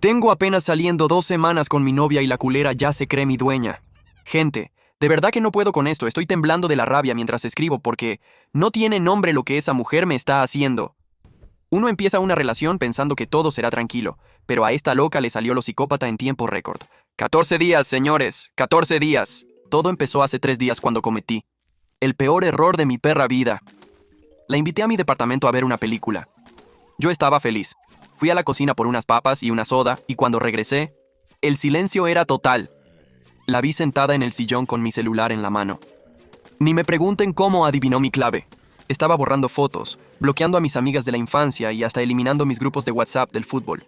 Tengo apenas saliendo 2 semanas con mi novia y la culera ya se cree mi dueña. Gente, de verdad que no puedo con esto, estoy temblando de la rabia mientras escribo porque no tiene nombre lo que esa mujer me está haciendo. Uno empieza una relación pensando que todo será tranquilo, pero a esta loca le salió lo psicópata en tiempo récord. 14 días, señores, 14 días. Todo empezó hace 3 días cuando cometí el peor error de mi perra vida. La invité a mi departamento a ver una película. Yo estaba feliz. Fui a la cocina por unas papas y una soda, y cuando regresé, el silencio era total. La vi sentada en el sillón con mi celular en la mano. Ni me pregunten cómo adivinó mi clave. Estaba borrando fotos, bloqueando a mis amigas de la infancia y hasta eliminando mis grupos de WhatsApp del fútbol.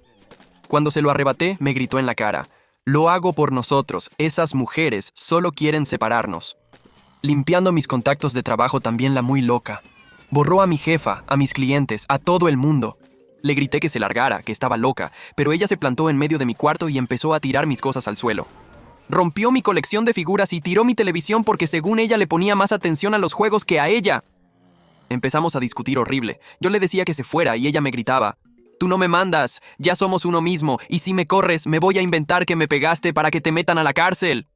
Cuando se lo arrebaté, me gritó en la cara: «Lo hago por nosotros, esas mujeres solo quieren separarnos». Limpiando mis contactos de trabajo también la muy loca. Borró a mi jefa, a mis clientes, a todo el mundo. Le grité que se largara, que estaba loca, pero ella se plantó en medio de mi cuarto y empezó a tirar mis cosas al suelo. Rompió mi colección de figuras y tiró mi televisión porque según ella le ponía más atención a los juegos que a ella. Empezamos a discutir horrible. Yo le decía que se fuera y ella me gritaba: «Tú no me mandas, ya somos uno mismo, y si me corres, me voy a inventar que me pegaste para que te metan a la cárcel».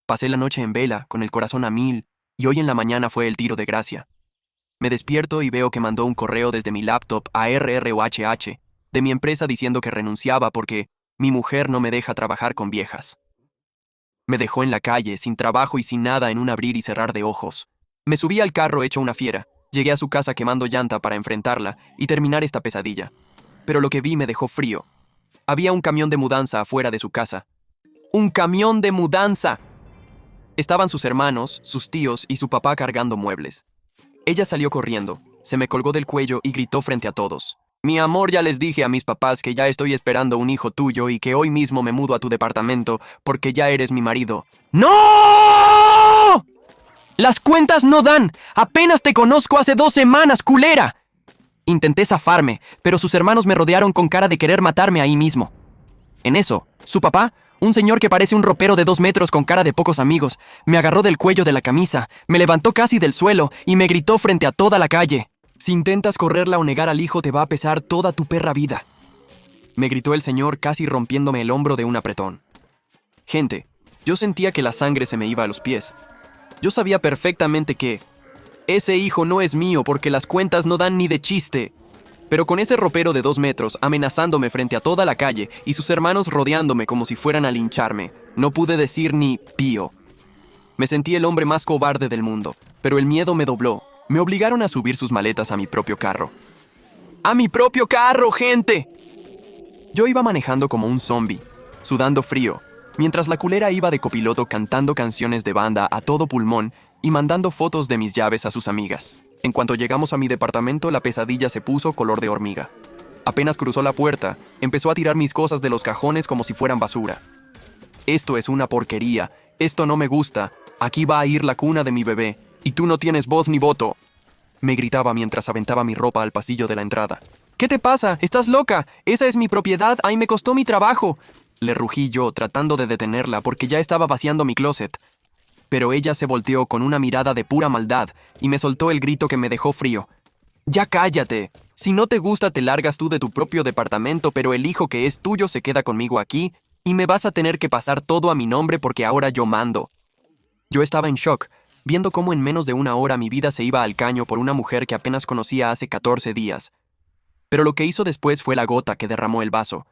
Pasé la noche en vela, con el corazón a 1000, y hoy en la mañana fue el tiro de gracia. Me despierto y veo que mandó un correo desde mi laptop a RROHH, de mi empresa diciendo que renunciaba porque mi mujer no me deja trabajar con viejas. Me dejó en la calle, sin trabajo y sin nada en un abrir y cerrar de ojos. Me subí al carro hecho una fiera, llegué a su casa quemando llanta para enfrentarla y terminar esta pesadilla. Pero lo que vi me dejó frío. Había un camión de mudanza afuera de su casa. ¡Un camión de mudanza! Estaban sus hermanos, sus tíos y su papá cargando muebles. Ella salió corriendo, se me colgó del cuello y gritó frente a todos: «Mi amor, ya les dije a mis papás que ya estoy esperando un hijo tuyo y que hoy mismo me mudo a tu departamento porque ya eres mi marido». ¡No! ¡Las cuentas no dan! ¡Apenas te conozco hace 2 semanas, culera! Intenté zafarme, pero sus hermanos me rodearon con cara de querer matarme ahí mismo. En eso, su papá, un señor que parece un ropero de 2 metros con cara de pocos amigos, me agarró del cuello de la camisa, me levantó casi del suelo y me gritó frente a toda la calle: «Si intentas correrla o negar al hijo te va a pesar toda tu perra vida». Me gritó el señor casi rompiéndome el hombro de un apretón. Gente, yo sentía que la sangre se me iba a los pies. Yo sabía perfectamente que ese hijo no es mío porque las cuentas no dan ni de chiste. Pero con ese ropero de 2 metros amenazándome frente a toda la calle y sus hermanos rodeándome como si fueran a lincharme, no pude decir ni pío. Me sentí el hombre más cobarde del mundo, pero el miedo me dobló. Me obligaron a subir sus maletas a mi propio carro. ¡A mi propio carro, gente! Yo iba manejando como un zombie, sudando frío, mientras la culera iba de copiloto cantando canciones de banda a todo pulmón y mandando fotos de mis llaves a sus amigas. En cuanto llegamos a mi departamento, la pesadilla se puso color de hormiga. Apenas cruzó la puerta, empezó a tirar mis cosas de los cajones como si fueran basura. «Esto es una porquería, esto no me gusta, aquí va a ir la cuna de mi bebé, y tú no tienes voz ni voto», me gritaba mientras aventaba mi ropa al pasillo de la entrada. «¿Qué te pasa? ¿Estás loca? Esa es mi propiedad, ahí me costó mi trabajo», le rugí yo, tratando de detenerla porque ya estaba vaciando mi closet. Pero ella se volteó con una mirada de pura maldad y me soltó el grito que me dejó frío: «Ya cállate. Si no te gusta te largas tú de tu propio departamento, pero el hijo que es tuyo se queda conmigo aquí y me vas a tener que pasar todo a mi nombre porque ahora yo mando». Yo estaba en shock, viendo cómo en menos de 1 hora mi vida se iba al caño por una mujer que apenas conocía hace 14 días. Pero lo que hizo después fue la gota que derramó el vaso.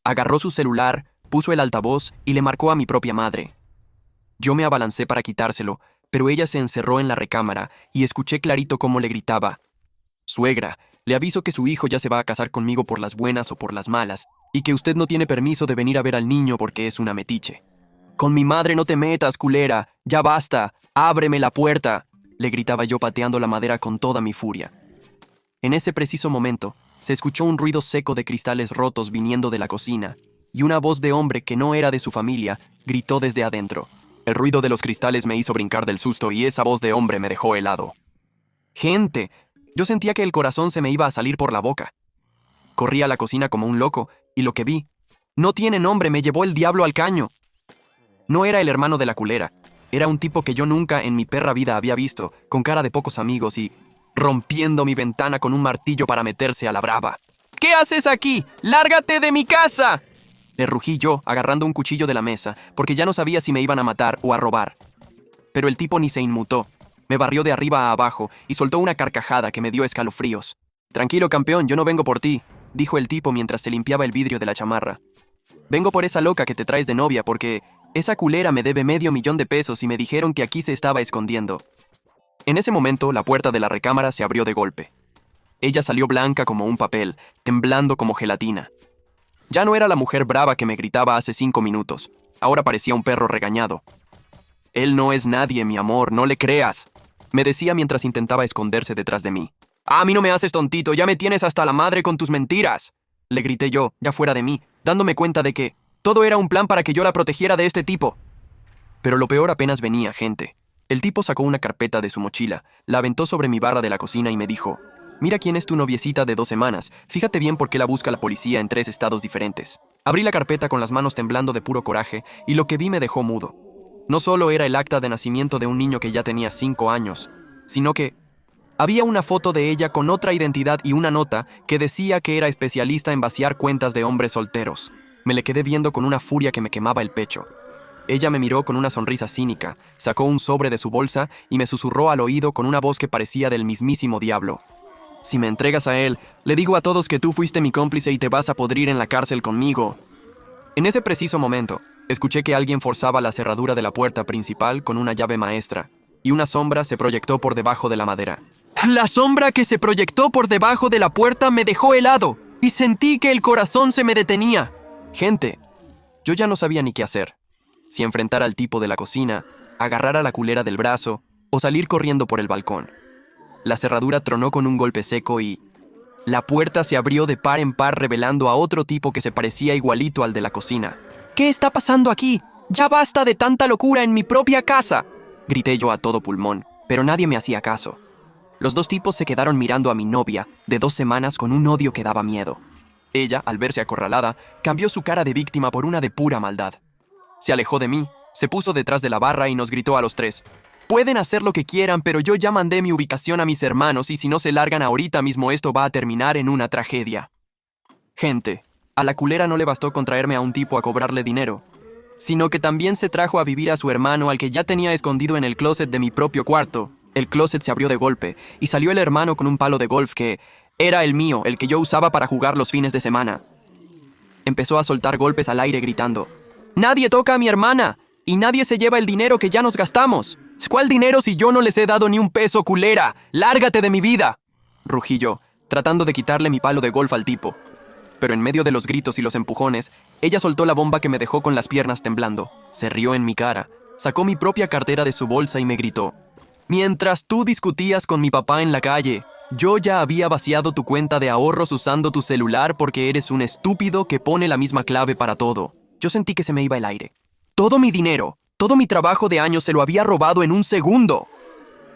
Agarró su celular, puso el altavoz y le marcó a mi propia madre. Yo me abalancé para quitárselo, pero ella se encerró en la recámara y escuché clarito cómo le gritaba: «Suegra, le aviso que su hijo ya se va a casar conmigo por las buenas o por las malas, y que usted no tiene permiso de venir a ver al niño porque es una metiche». «Con mi madre no te metas, culera, ya basta, ábreme la puerta», le gritaba yo pateando la madera con toda mi furia. En ese preciso momento, se escuchó un ruido seco de cristales rotos viniendo de la cocina, y una voz de hombre que no era de su familia gritó desde adentro. El ruido de los cristales me hizo brincar del susto y esa voz de hombre me dejó helado. Gente, yo sentía que el corazón se me iba a salir por la boca. Corrí a la cocina como un loco y lo que vi, no tiene nombre, me llevó el diablo al caño. No era el hermano de la culera, era un tipo que yo nunca en mi perra vida había visto, con cara de pocos amigos y rompiendo mi ventana con un martillo para meterse a la brava. «¿Qué haces aquí? ¡Lárgate de mi casa!», le rugí yo, agarrando un cuchillo de la mesa, porque ya no sabía si me iban a matar o a robar. Pero el tipo ni se inmutó. Me barrió de arriba a abajo y soltó una carcajada que me dio escalofríos. «Tranquilo, campeón, yo no vengo por ti», dijo el tipo mientras se limpiaba el vidrio de la chamarra. «Vengo por esa loca que te traes de novia porque esa culera me debe $500,000 y me dijeron que aquí se estaba escondiendo». En ese momento, la puerta de la recámara se abrió de golpe. Ella salió blanca como un papel, temblando como gelatina. Ya no era la mujer brava que me gritaba hace 5 minutos. Ahora parecía un perro regañado. «Él no es nadie, mi amor, no le creas», me decía mientras intentaba esconderse detrás de mí. «A mí no me haces tontito, ya me tienes hasta la madre con tus mentiras», le grité yo, ya fuera de mí, dándome cuenta de que todo era un plan para que yo la protegiera de este tipo. Pero lo peor apenas venía, gente. El tipo sacó una carpeta de su mochila, la aventó sobre mi barra de la cocina y me dijo: «Mira quién es tu noviecita de 2 semanas, fíjate bien por qué la busca la policía en 3 estados diferentes». Abrí la carpeta con las manos temblando de puro coraje y lo que vi me dejó mudo. No solo era el acta de nacimiento de un niño que ya tenía 5 años, sino que había una foto de ella con otra identidad y una nota que decía que era especialista en vaciar cuentas de hombres solteros. Me le quedé viendo con una furia que me quemaba el pecho. Ella me miró con una sonrisa cínica, sacó un sobre de su bolsa y me susurró al oído con una voz que parecía del mismísimo diablo: «Si me entregas a él, le digo a todos que tú fuiste mi cómplice y te vas a podrir en la cárcel conmigo». En ese preciso momento, escuché que alguien forzaba la cerradura de la puerta principal con una llave maestra, y una sombra se proyectó por debajo de la madera. La sombra que se proyectó por debajo de la puerta me dejó helado, y sentí que el corazón se me detenía. Gente, yo ya no sabía ni qué hacer. Si enfrentar al tipo de la cocina, agarrar a la culera del brazo, o salir corriendo por el balcón. La cerradura tronó con un golpe seco y la puerta se abrió de par en par revelando a otro tipo que se parecía igualito al de la cocina. «¿Qué está pasando aquí? ¡Ya basta de tanta locura en mi propia casa!», grité yo a todo pulmón, pero nadie me hacía caso. Los 2 tipos se quedaron mirando a mi novia de 2 semanas con un odio que daba miedo. Ella, al verse acorralada, cambió su cara de víctima por una de pura maldad. Se alejó de mí, se puso detrás de la barra y nos gritó a los 3: «Pueden hacer lo que quieran, pero yo ya mandé mi ubicación a mis hermanos y si no se largan ahorita mismo esto va a terminar en una tragedia». Gente, a la culera no le bastó con traerme a un tipo a cobrarle dinero, sino que también se trajo a vivir a su hermano al que ya tenía escondido en el closet de mi propio cuarto. El closet se abrió de golpe y salió el hermano con un palo de golf que era el mío, el que yo usaba para jugar los fines de semana. Empezó a soltar golpes al aire gritando: «¡Nadie toca a mi hermana! ¡Y nadie se lleva el dinero que ya nos gastamos! ¿Cuál dinero si yo no les he dado ni un peso, culera? ¡Lárgate de mi vida!», rugí yo, tratando de quitarle mi palo de golf al tipo. Pero en medio de los gritos y los empujones, ella soltó la bomba que me dejó con las piernas temblando. Se rió en mi cara, sacó mi propia cartera de su bolsa y me gritó: «Mientras tú discutías con mi papá en la calle, yo ya había vaciado tu cuenta de ahorros usando tu celular porque eres un estúpido que pone la misma clave para todo». Yo sentí que se me iba el aire. Todo mi dinero, todo mi trabajo de años se lo había robado en un segundo.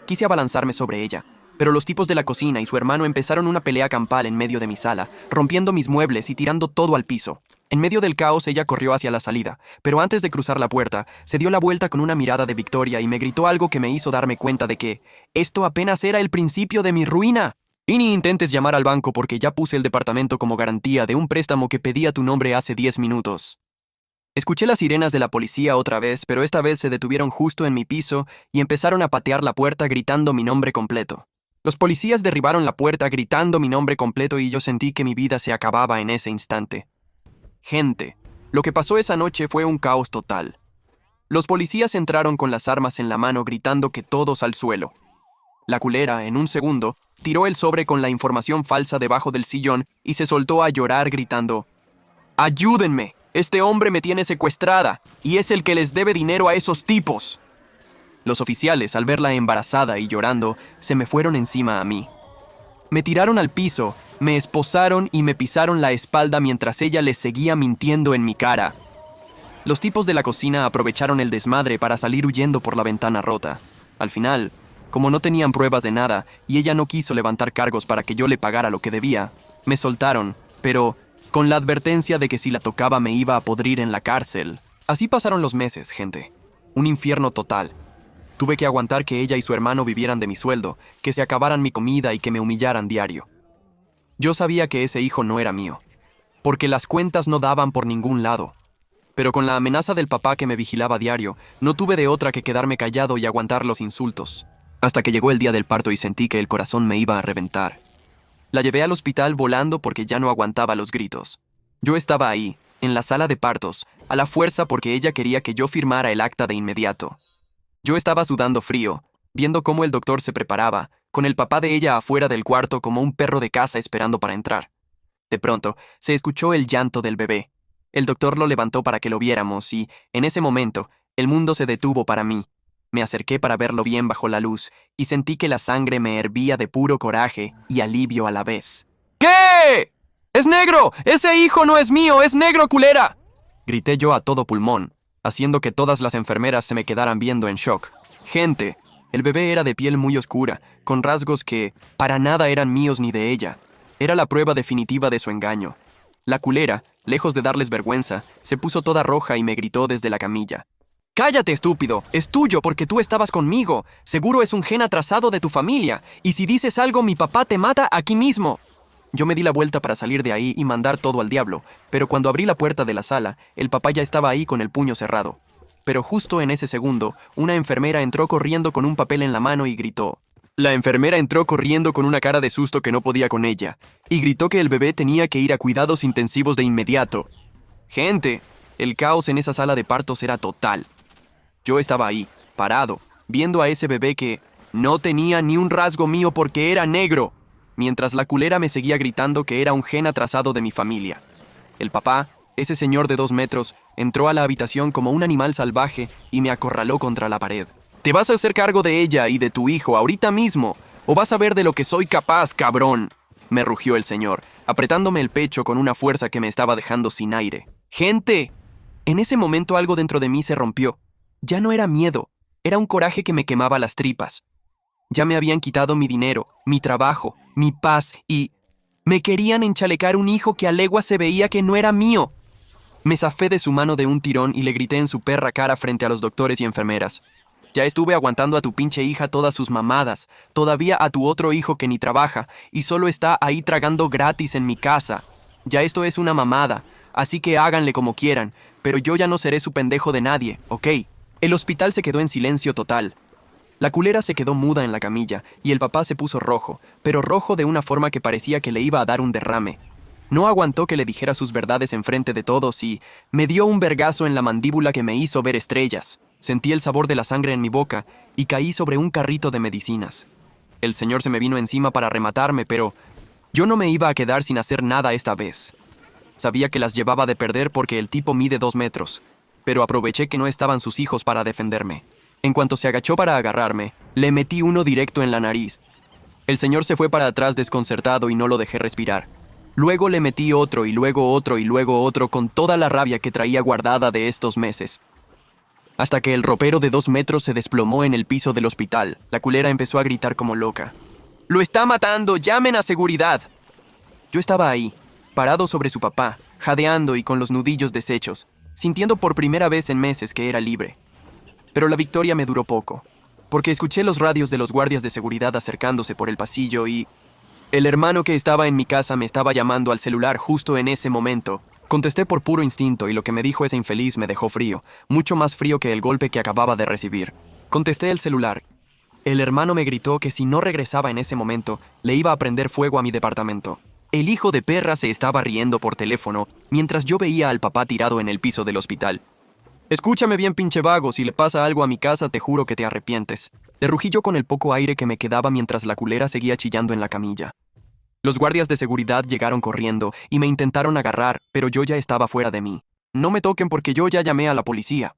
Quise abalanzarme sobre ella, pero los tipos de la cocina y su hermano empezaron una pelea campal en medio de mi sala, rompiendo mis muebles y tirando todo al piso. En medio del caos ella corrió hacia la salida, pero antes de cruzar la puerta, se dio la vuelta con una mirada de victoria y me gritó algo que me hizo darme cuenta de que esto apenas era el principio de mi ruina. Y ni intentes llamar al banco porque ya puse el departamento como garantía de un préstamo que pedí a tu nombre hace 10 minutos. Escuché las sirenas de la policía otra vez, pero esta vez se detuvieron justo en mi piso y empezaron a patear la puerta gritando mi nombre completo. Los policías derribaron la puerta gritando mi nombre completo y yo sentí que mi vida se acababa en ese instante. Gente, lo que pasó esa noche fue un caos total. Los policías entraron con las armas en la mano gritando que todos al suelo. La culera, en un segundo, tiró el sobre con la información falsa debajo del sillón y se soltó a llorar gritando: «¡Ayúdenme! Este hombre me tiene secuestrada y es el que les debe dinero a esos tipos». Los oficiales, al verla embarazada y llorando, se me fueron encima a mí. Me tiraron al piso, me esposaron y me pisaron la espalda mientras ella les seguía mintiendo en mi cara. Los tipos de la cocina aprovecharon el desmadre para salir huyendo por la ventana rota. Al final, como no tenían pruebas de nada y ella no quiso levantar cargos para que yo le pagara lo que debía, me soltaron, pero con la advertencia de que si la tocaba me iba a podrir en la cárcel. Así pasaron los meses, gente. Un infierno total. Tuve que aguantar que ella y su hermano vivieran de mi sueldo, que se acabaran mi comida y que me humillaran diario. Yo sabía que ese hijo no era mío. porque las cuentas no daban por ningún lado. Pero con la amenaza del papá que me vigilaba a diario, no tuve de otra que quedarme callado y aguantar los insultos. Hasta que llegó el día del parto y sentí que el corazón me iba a reventar. La llevé al hospital volando porque ya no aguantaba los gritos. Yo estaba ahí, en la sala de partos, a la fuerza porque ella quería que yo firmara el acta de inmediato. Yo estaba sudando frío, viendo cómo el doctor se preparaba, con el papá de ella afuera del cuarto como un perro de casa esperando para entrar. De pronto, se escuchó el llanto del bebé. El doctor lo levantó para que lo viéramos y, en ese momento, el mundo se detuvo para mí. Me acerqué para verlo bien bajo la luz y sentí que la sangre me hervía de puro coraje y alivio a la vez. ¿Qué? ¡Es negro! ¡Ese hijo no es mío! ¡Es negro, culera! Grité yo a todo pulmón, haciendo que todas las enfermeras se me quedaran viendo en shock. Gente, el bebé era de piel muy oscura, con rasgos que para nada eran míos ni de ella. Era la prueba definitiva de su engaño. La culera, lejos de darles vergüenza, se puso toda roja y me gritó desde la camilla. ¡Cállate, estúpido! Es tuyo porque tú estabas conmigo. Seguro es un gen atrasado de tu familia. Y si dices algo, mi papá te mata aquí mismo. Yo me di la vuelta para salir de ahí y mandar todo al diablo, pero cuando abrí la puerta de la sala, el papá ya estaba ahí con el puño cerrado. Pero justo en ese segundo, una enfermera entró corriendo con un papel en la mano y gritó. La enfermera entró corriendo con una cara de susto que no podía con ella, y gritó que el bebé tenía que ir a cuidados intensivos de inmediato. Gente, el caos en esa sala de partos era total. Yo estaba ahí, parado, viendo a ese bebé que no tenía ni un rasgo mío porque era negro, mientras la culera me seguía gritando que era un gen atrasado de mi familia. El papá, ese señor de 2 metros, entró a la habitación como un animal salvaje y me acorraló contra la pared. «Te vas a hacer cargo de ella y de tu hijo ahorita mismo, o vas a ver de lo que soy capaz, cabrón», me rugió el señor, apretándome el pecho con una fuerza que me estaba dejando sin aire. «Gente». En ese momento algo dentro de mí se rompió. Ya no era miedo, era un coraje que me quemaba las tripas. Ya me habían quitado mi dinero, mi trabajo, mi paz y me querían enchalecar un hijo que a leguas se veía que no era mío. Me zafé de su mano de un tirón y le grité en su perra cara frente a los doctores y enfermeras. Ya estuve aguantando a tu pinche hija todas sus mamadas, todavía a tu otro hijo que ni trabaja y solo está ahí tragando gratis en mi casa. Ya esto es una mamada, así que háganle como quieran, pero yo ya no seré su pendejo de nadie, ¿ok? El hospital se quedó en silencio total. La culera se quedó muda en la camilla y el papá se puso rojo, pero rojo de una forma que parecía que le iba a dar un derrame. No aguantó que le dijera sus verdades enfrente de todos y me dio un vergazo en la mandíbula que me hizo ver estrellas. Sentí el sabor de la sangre en mi boca y caí sobre un carrito de medicinas. El señor se me vino encima para rematarme, pero yo no me iba a quedar sin hacer nada esta vez. Sabía que las llevaba de perder porque el tipo mide 2 metros, pero aproveché que no estaban sus hijos para defenderme. En cuanto se agachó para agarrarme, le metí uno directo en la nariz. El señor se fue para atrás desconcertado y no lo dejé respirar. Luego le metí otro y luego otro y luego otro con toda la rabia que traía guardada de estos meses. Hasta que el ropero de 2 metros se desplomó en el piso del hospital. La culera empezó a gritar como loca. ¡Lo está matando! ¡Llamen a seguridad! Yo estaba ahí, parado sobre su papá, jadeando y con los nudillos deshechos, sintiendo por primera vez en meses que era libre. Pero la victoria me duró poco, porque escuché los radios de los guardias de seguridad acercándose por el pasillo y el hermano que estaba en mi casa me estaba llamando al celular justo en ese momento. Contesté por puro instinto y lo que me dijo ese infeliz me dejó frío, mucho más frío que el golpe que acababa de recibir. Contesté el celular. El hermano me gritó que si no regresaba en ese momento, le iba a prender fuego a mi departamento. El hijo de perra se estaba riendo por teléfono mientras yo veía al papá tirado en el piso del hospital. «Escúchame bien, pinche vago, si le pasa algo a mi casa te juro que te arrepientes», le rugí yo con el poco aire que me quedaba mientras la culera seguía chillando en la camilla. Los guardias de seguridad llegaron corriendo y me intentaron agarrar, pero yo ya estaba fuera de mí. «No me toquen porque yo ya llamé a la policía.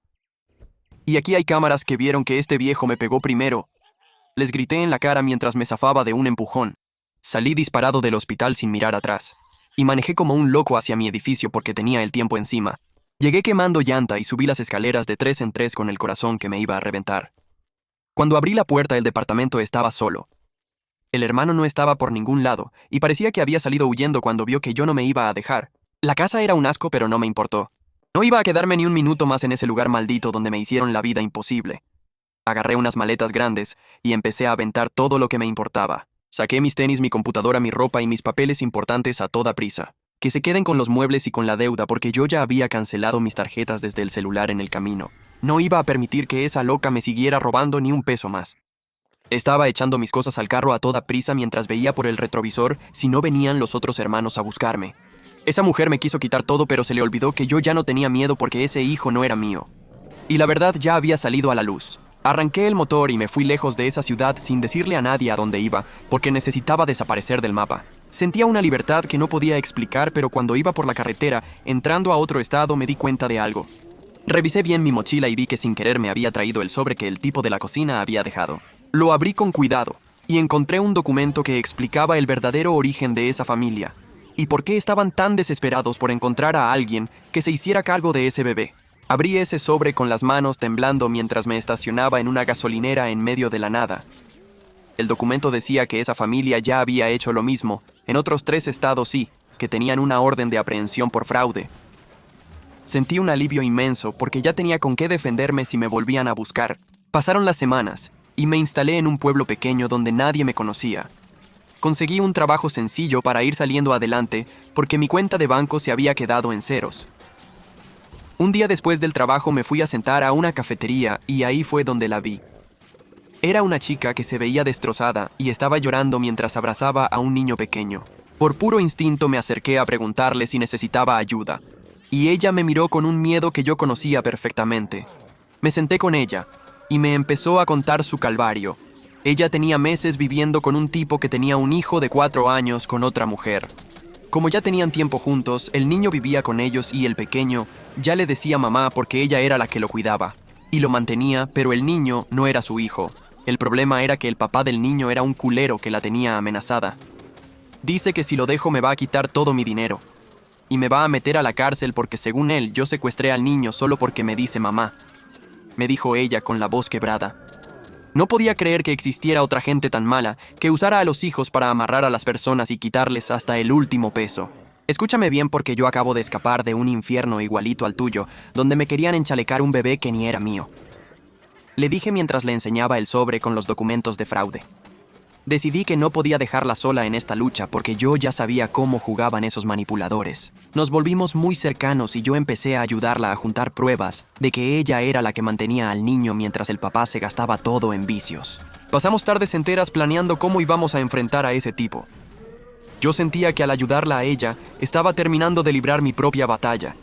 Y aquí hay cámaras que vieron que este viejo me pegó primero», les grité en la cara mientras me zafaba de un empujón. Salí disparado del hospital sin mirar atrás, y manejé como un loco hacia mi edificio porque tenía el tiempo encima. Llegué quemando llanta y subí las escaleras de 3 en 3 con el corazón que me iba a reventar. Cuando abrí la puerta, el departamento estaba solo. El hermano no estaba por ningún lado, y parecía que había salido huyendo cuando vio que yo no me iba a dejar. La casa era un asco, pero no me importó. No iba a quedarme ni un minuto más en ese lugar maldito donde me hicieron la vida imposible. Agarré unas maletas grandes y empecé a aventar todo lo que me importaba. Saqué mis tenis, mi computadora, mi ropa y mis papeles importantes a toda prisa. Que se queden con los muebles y con la deuda porque yo ya había cancelado mis tarjetas desde el celular en el camino. No iba a permitir que esa loca me siguiera robando ni un peso más. Estaba echando mis cosas al carro a toda prisa mientras veía por el retrovisor si no venían los otros hermanos a buscarme. Esa mujer me quiso quitar todo, pero se le olvidó que yo ya no tenía miedo porque ese hijo no era mío. Y la verdad ya había salido a la luz. Arranqué el motor y me fui lejos de esa ciudad sin decirle a nadie a dónde iba, porque necesitaba desaparecer del mapa. Sentía una libertad que no podía explicar, pero cuando iba por la carretera, entrando a otro estado, me di cuenta de algo. Revisé bien mi mochila y vi que sin querer me había traído el sobre que el tipo de la cocina había dejado. Lo abrí con cuidado y encontré un documento que explicaba el verdadero origen de esa familia y por qué estaban tan desesperados por encontrar a alguien que se hiciera cargo de ese bebé. Abrí ese sobre con las manos temblando mientras me estacionaba en una gasolinera en medio de la nada. El documento decía que esa familia ya había hecho lo mismo en otros 3 estados y que tenían una orden de aprehensión por fraude. Sentí un alivio inmenso porque ya tenía con qué defenderme si me volvían a buscar. Pasaron las semanas y me instalé en un pueblo pequeño donde nadie me conocía. Conseguí un trabajo sencillo para ir saliendo adelante porque mi cuenta de banco se había quedado en ceros. Un día después del trabajo me fui a sentar a una cafetería y ahí fue donde la vi. Era una chica que se veía destrozada y estaba llorando mientras abrazaba a un niño pequeño. Por puro instinto me acerqué a preguntarle si necesitaba ayuda, y ella me miró con un miedo que yo conocía perfectamente. Me senté con ella y me empezó a contar su calvario. Ella tenía meses viviendo con un tipo que tenía un hijo de 4 años con otra mujer. Como ya tenían tiempo juntos, el niño vivía con ellos y el pequeño ya le decía mamá porque ella era la que lo cuidaba. Y lo mantenía, pero el niño no era su hijo. El problema era que el papá del niño era un culero que la tenía amenazada. Dice que si lo dejo me va a quitar todo mi dinero. Y me va a meter a la cárcel porque según él yo secuestré al niño solo porque me dice mamá. Me dijo ella con la voz quebrada. No podía creer que existiera otra gente tan mala que usara a los hijos para amarrar a las personas y quitarles hasta el último peso. Escúchame bien porque yo acabo de escapar de un infierno igualito al tuyo, donde me querían enchalecar un bebé que ni era mío. Le dije mientras le enseñaba el sobre con los documentos de fraude. Decidí que no podía dejarla sola en esta lucha porque yo ya sabía cómo jugaban esos manipuladores. Nos volvimos muy cercanos y yo empecé a ayudarla a juntar pruebas de que ella era la que mantenía al niño mientras el papá se gastaba todo en vicios. Pasamos tardes enteras planeando cómo íbamos a enfrentar a ese tipo. Yo sentía que al ayudarla a ella, estaba terminando de librar mi propia batalla.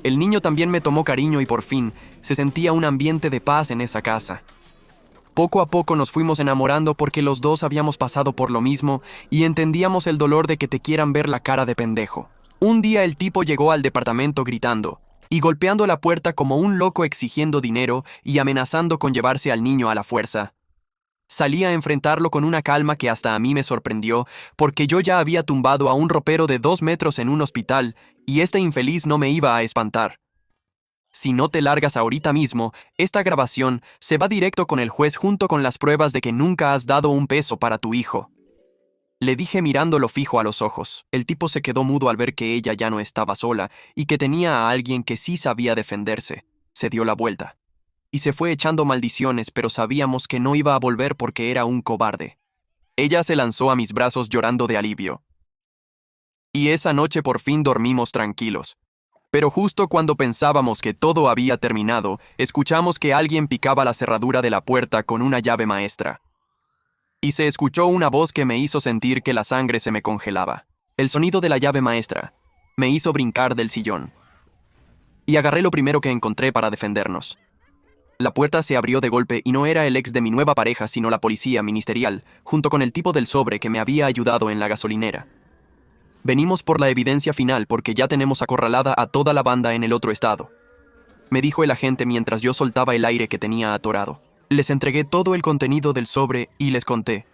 El niño también me tomó cariño y por fin se sentía un ambiente de paz en esa casa. Poco a poco nos fuimos enamorando porque los dos habíamos pasado por lo mismo y entendíamos el dolor de que te quieran ver la cara de pendejo. Un día el tipo llegó al departamento gritando y golpeando la puerta como un loco exigiendo dinero y amenazando con llevarse al niño a la fuerza. Salí a enfrentarlo con una calma que hasta a mí me sorprendió porque yo ya había tumbado a un ropero de 2 metros en un hospital y este infeliz no me iba a espantar. Si no te largas ahorita mismo, esta grabación se va directo con el juez junto con las pruebas de que nunca has dado un peso para tu hijo. Le dije mirándolo fijo a los ojos. El tipo se quedó mudo al ver que ella ya no estaba sola y que tenía a alguien que sí sabía defenderse. Se dio la vuelta. Y se fue echando maldiciones, pero sabíamos que no iba a volver porque era un cobarde. Ella se lanzó a mis brazos llorando de alivio. Y esa noche por fin dormimos tranquilos. Pero justo cuando pensábamos que todo había terminado, escuchamos que alguien picaba la cerradura de la puerta con una llave maestra. Y se escuchó una voz que me hizo sentir que la sangre se me congelaba. El sonido de la llave maestra me hizo brincar del sillón. Y agarré lo primero que encontré para defendernos. La puerta se abrió de golpe y no era el ex de mi nueva pareja, sino la policía ministerial, junto con el tipo del sobre que me había ayudado en la gasolinera. Venimos por la evidencia final porque ya tenemos acorralada a toda la banda en el otro estado, me dijo el agente mientras yo soltaba el aire que tenía atorado. Les entregué todo el contenido del sobre y les conté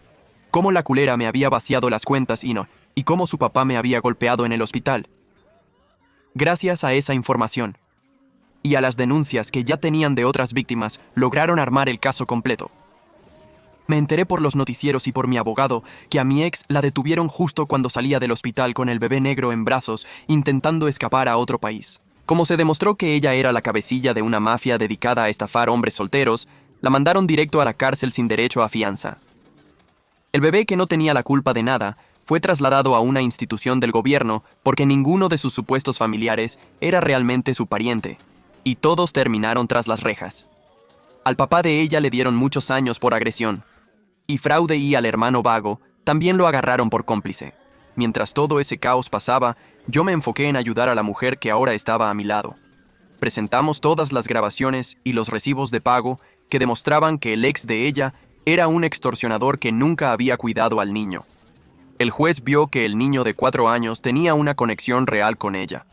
cómo la culera me había vaciado las cuentas y cómo su papá me había golpeado en el hospital. Gracias a esa información y a las denuncias que ya tenían de otras víctimas, lograron armar el caso completo. Me enteré por los noticieros y por mi abogado que a mi ex la detuvieron justo cuando salía del hospital con el bebé negro en brazos, intentando escapar a otro país. Como se demostró que ella era la cabecilla de una mafia dedicada a estafar hombres solteros, la mandaron directo a la cárcel sin derecho a fianza. El bebé, que no tenía la culpa de nada, Fue trasladado a una institución del gobierno porque ninguno de sus supuestos familiares era realmente su pariente, y todos terminaron tras las rejas. Al papá de ella le dieron muchos años por agresión, y fraude, y al hermano vago también lo agarraron por cómplice. Mientras todo ese caos pasaba, yo me enfoqué en ayudar a la mujer que ahora estaba a mi lado. Presentamos todas las grabaciones y los recibos de pago que demostraban que el ex de ella era un extorsionador que nunca había cuidado al niño. El juez vio que el niño de 4 años tenía una conexión real con ella,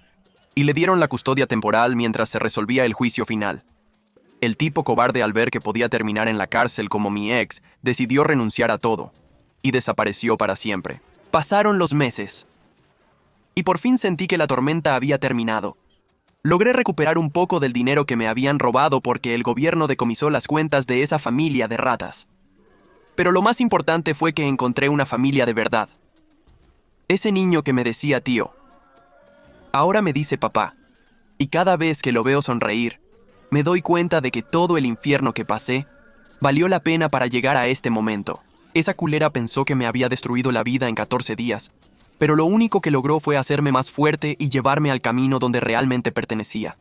y le dieron la custodia temporal mientras se resolvía el juicio final. El tipo cobarde, al ver que podía terminar en la cárcel como mi ex, decidió renunciar a todo, y desapareció para siempre. Pasaron los meses, y por fin sentí que la tormenta había terminado. Logré recuperar un poco del dinero que me habían robado porque el gobierno decomisó las cuentas de esa familia de ratas. Pero lo más importante fue que encontré una familia de verdad. Ese niño que me decía tío, ahora me dice papá, y cada vez que lo veo sonreír, me doy cuenta de que todo el infierno que pasé valió la pena para llegar a este momento. Esa culera pensó que me había destruido la vida en 14 días, pero lo único que logró fue hacerme más fuerte y llevarme al camino donde realmente pertenecía.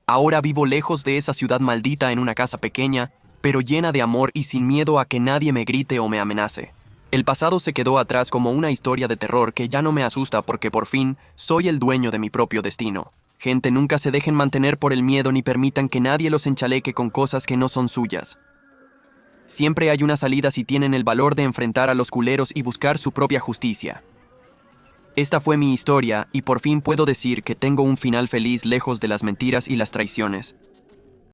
Ahora vivo lejos de esa ciudad maldita en una casa pequeña, pero llena de amor y sin miedo a que nadie me grite o me amenace. El pasado se quedó atrás como una historia de terror que ya no me asusta porque por fin soy el dueño de mi propio destino. Gente, nunca se dejen mantener por el miedo ni permitan que nadie los enchaleque con cosas que no son suyas. Siempre hay una salida si tienen el valor de enfrentar a los culeros y buscar su propia justicia. Esta fue mi historia y por fin puedo decir que tengo un final feliz lejos de las mentiras y las traiciones.